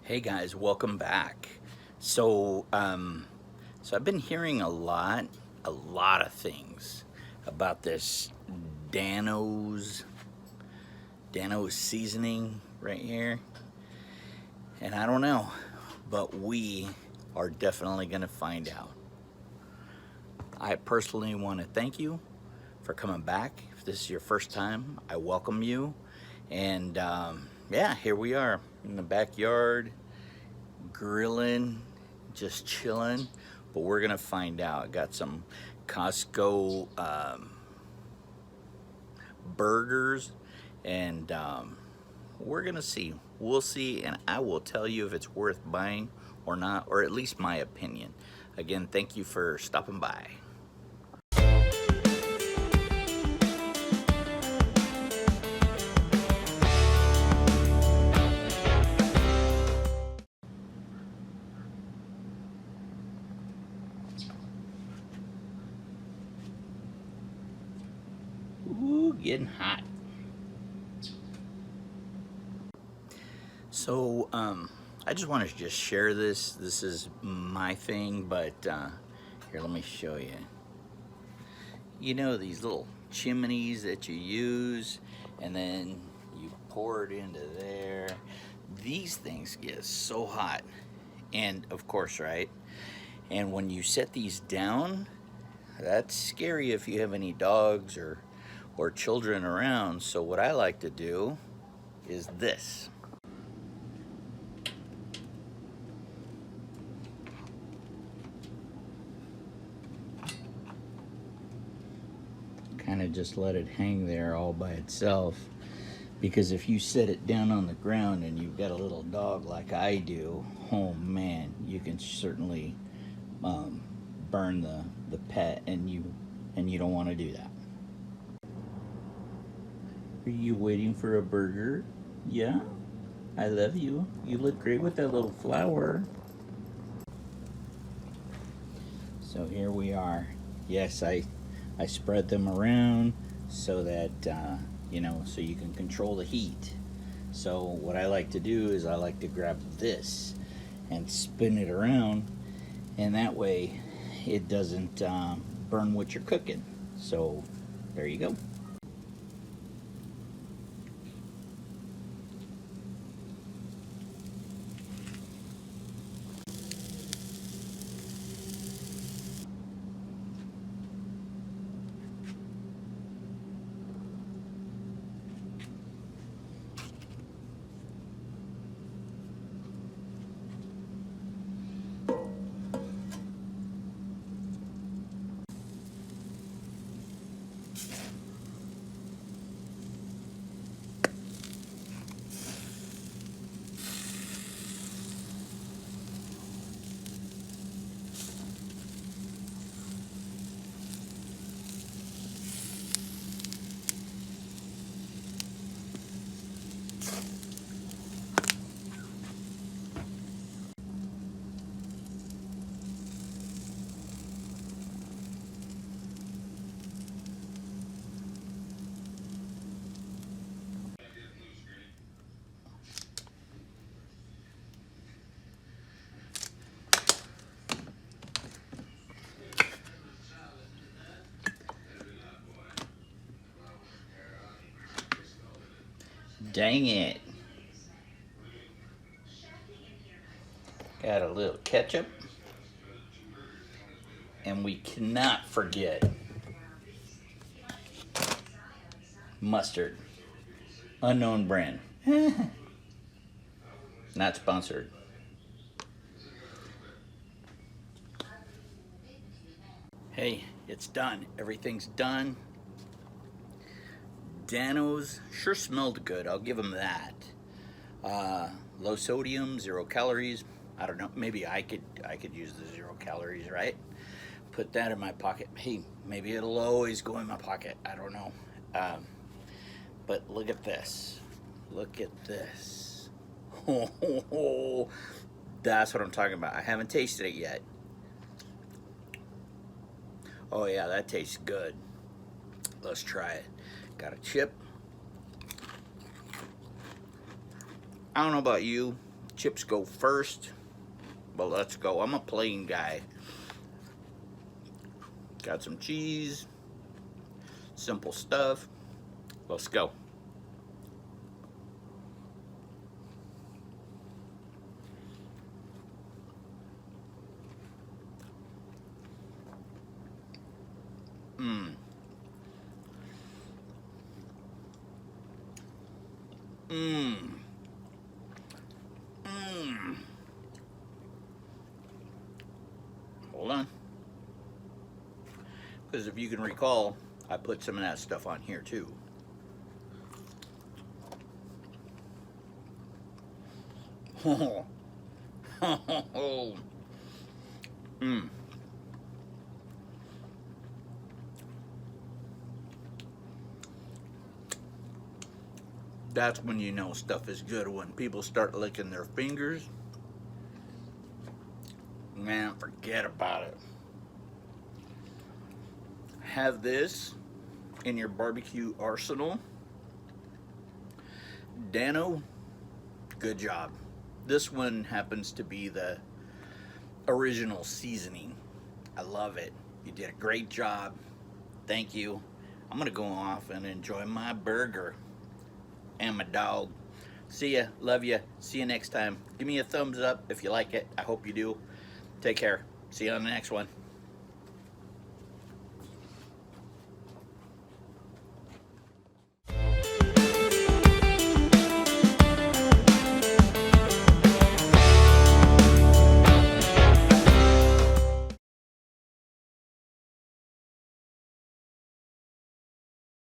Hey guys, welcome back. So I've been hearing a lot of things about this Dano's Dano's seasoning right here, and I don't know, but we are definitely gonna find out. I personally want to thank you for coming back. If this is your first time, I welcome you, and yeah, here we are in the backyard grilling, just chilling, but we're gonna find out. I got some Costco burgers, and we're gonna see. We'll see, and I will tell you if it's worth buying or not, or at least my opinion. Again, thank you for stopping by. Ooh, getting hot. So, I just wanted to just share this. This is my thing, but here, let me show you. You know these little chimneys that you use, and then you pour it into there. These things get so hot, and of course, right? And when you set these down, that's scary if you have any dogs or children around. So what I like to do is this. Kind of just let it hang there all by itself, because if you set it down on the ground and you've got a little dog like I do, oh man, you can certainly burn the pet, and you don't want to do that. Are you waiting for a burger? Yeah, I love you. You look great with that little flower. So here we are. Yes, I spread them around so that so you can control the heat. So what I like to do is I like to grab this and spin it around, and that way it doesn't burn what you're cooking. So there you go. Dang it. Got a little ketchup. And we cannot forget mustard. Unknown brand. Not sponsored. Hey, it's done. Everything's done. Dano's sure smelled good. I'll give them that. Low sodium, 0 calories. I don't know. Maybe I could use the 0 calories, right? Put that in my pocket. Hey, maybe it'll always go in my pocket. I don't know. But look at this. Look at this. That's what I'm talking about. I haven't tasted it yet. Oh yeah, that tastes good. Let's try it. Got a chip. I don't know about you. chips go first. But let's go. I'm a plain guy. Got some cheese. Simple stuff. Let's go. Mmm. Mmm. Mmm. Hold on. Because if you can recall, I put some of that stuff on here too. Oh. Mmm. That's when you know stuff is good, when people start licking their fingers. Man, forget about it. Have this in your barbecue arsenal. Dano, good job. This one happens to be the original seasoning. I love it. You did a great job. Thank you. I'm gonna go off and enjoy my burger and my dog. See ya. Love ya. See you next time. Give me a thumbs up if you like it. I hope you do. Take care. See you on the next one.